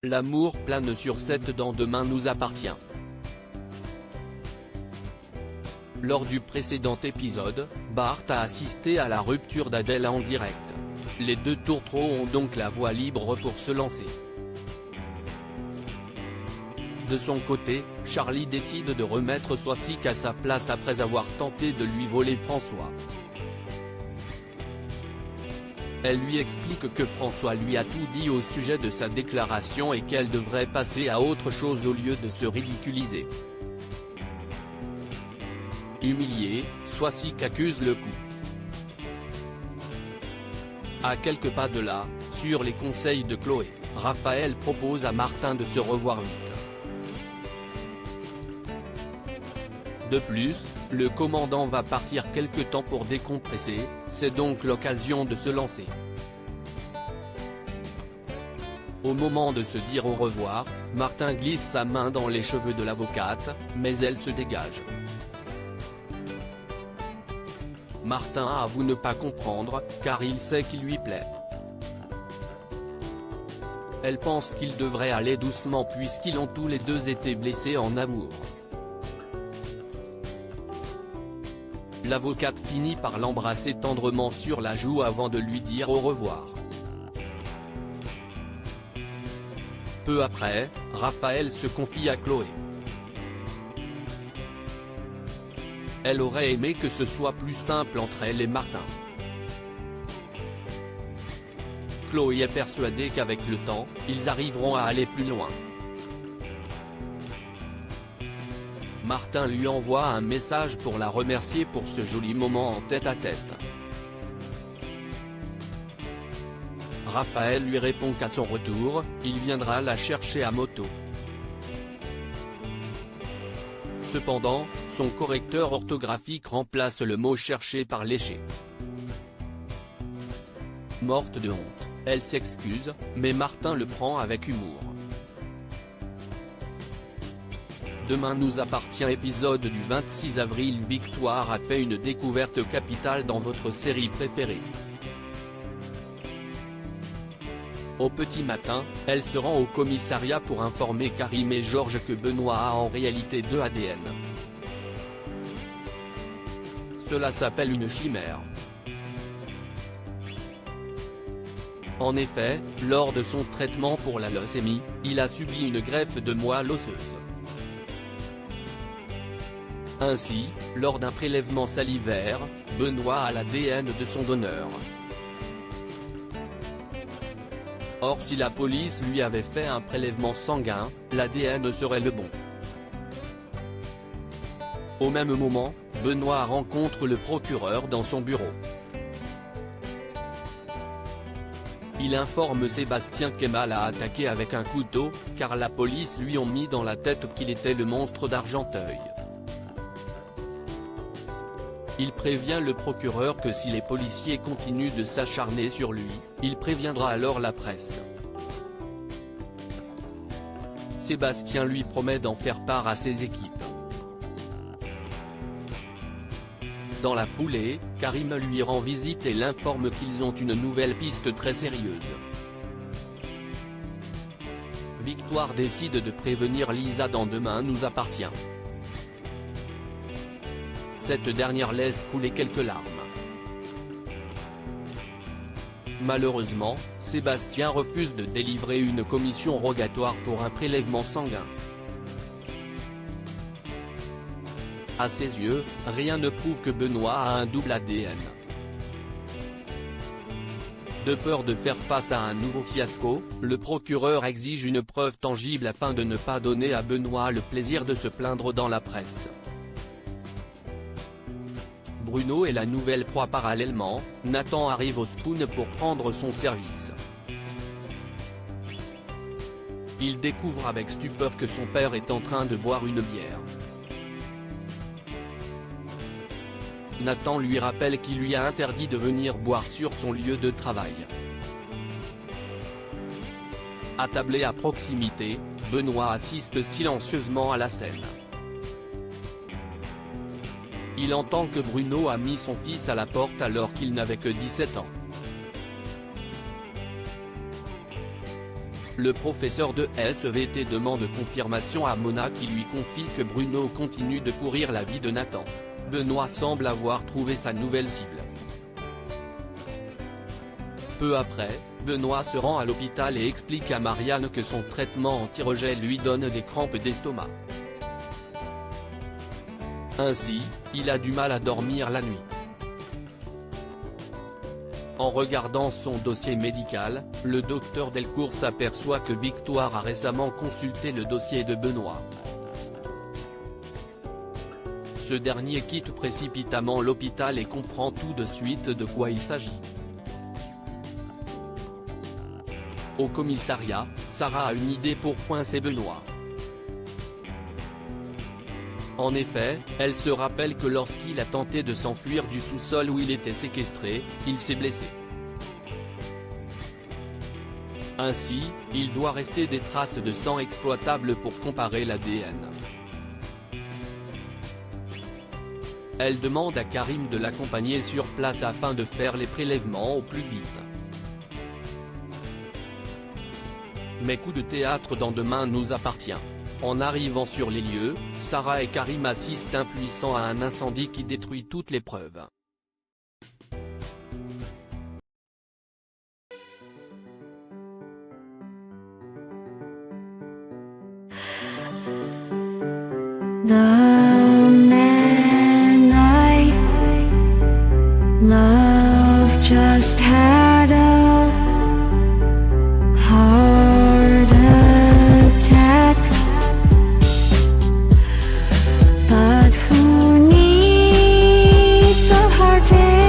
L'amour plane sur cette Dans Demain nous appartient. Lors du précédent épisode, Bart a assisté à la rupture d'Adèle en direct. Les deux tourtereaux ont donc la voie libre pour se lancer. De son côté, Charlie décide de remettre Swazik à sa place après avoir tenté de lui voler François. Elle lui explique que François lui a tout dit au sujet de sa déclaration et qu'elle devrait passer à autre chose au lieu de se ridiculiser. Humilié, Swazik accuse le coup. À quelques pas de là, sur les conseils de Chloé, Raphaël propose à Martin de se revoir vite. De plus, le commandant va partir quelque temps pour décompresser, c'est donc l'occasion de se lancer. Au moment de se dire au revoir, Martin glisse sa main dans les cheveux de l'avocate, mais elle se dégage. Martin avoue ne pas comprendre, car il sait qu'il lui plaît. Elle pense qu'ils devraient aller doucement puisqu'ils ont tous les deux été blessés en amour. L'avocate finit par l'embrasser tendrement sur la joue avant de lui dire au revoir. Peu après, Raphaël se confie à Chloé. Elle aurait aimé que ce soit plus simple entre elle et Martin. Chloé est persuadée qu'avec le temps, ils arriveront à aller plus loin. Martin lui envoie un message pour la remercier pour ce joli moment en tête-à-tête. Raphaël lui répond qu'à son retour, il viendra la chercher à moto. Cependant, son correcteur orthographique remplace le mot cherché par léché. Morte de honte, elle s'excuse, mais Martin le prend avec humour. Demain nous appartient épisode du 26 avril. Victoire a fait une découverte capitale dans votre série préférée. Au petit matin, elle se rend au commissariat pour informer Karim et Georges que Benoît a en réalité 2 ADN. Cela s'appelle une chimère. En effet, lors de son traitement pour la leucémie, il a subi une greffe de moelle osseuse. Ainsi, lors d'un prélèvement salivaire, Benoît a l'ADN de son donneur. Or si la police lui avait fait un prélèvement sanguin, l'ADN serait le bon. Au même moment, Benoît rencontre le procureur dans son bureau. Il informe Sébastien qu'Emma l'a attaqué avec un couteau, car la police lui ont mis dans la tête qu'il était le monstre d'Argenteuil. Il prévient le procureur que si les policiers continuent de s'acharner sur lui, il préviendra alors la presse. Sébastien lui promet d'en faire part à ses équipes. Dans la foulée, Karim lui rend visite et l'informe qu'ils ont une nouvelle piste très sérieuse. Victoire décide de prévenir Lisa dans Demain nous appartient. Cette dernière laisse couler quelques larmes. Malheureusement, Sébastien refuse de délivrer une commission rogatoire pour un prélèvement sanguin. À ses yeux, rien ne prouve que Benoît a un double ADN. De peur de faire face à un nouveau fiasco, le procureur exige une preuve tangible afin de ne pas donner à Benoît le plaisir de se plaindre dans la presse. Bruno est la nouvelle proie parallèlement, Nathan arrive au Spoon pour prendre son service. Il découvre avec stupeur que son père est en train de boire une bière. Nathan lui rappelle qu'il lui a interdit de venir boire sur son lieu de travail. Attablé à proximité, Benoît assiste silencieusement à la scène. Il entend que Bruno a mis son fils à la porte alors qu'il n'avait que 17 ans. Le professeur de SVT demande confirmation à Mona qui lui confie que Bruno continue de pourrir la vie de Nathan. Benoît semble avoir trouvé sa nouvelle cible. Peu après, Benoît se rend à l'hôpital et explique à Marianne que son traitement anti-rejet lui donne des crampes d'estomac. Ainsi, il a du mal à dormir la nuit. En regardant son dossier médical, le docteur Delcourt s'aperçoit que Victoire a récemment consulté le dossier de Benoît. Ce dernier quitte précipitamment l'hôpital et comprend tout de suite de quoi il s'agit. Au commissariat, Sarah a une idée pour coincer Benoît. En effet, elle se rappelle que lorsqu'il a tenté de s'enfuir du sous-sol où il était séquestré, il s'est blessé. Ainsi, il doit rester des traces de sang exploitables pour comparer l'ADN. Elle demande à Karim de l'accompagner sur place afin de faire les prélèvements au plus vite. Mais coup de théâtre dans Demain nous appartient. En arrivant sur les lieux, Sarah et Karim assistent impuissants à un incendie qui détruit toutes les preuves. The man I love just had a heart attack, but who needs a heart attack?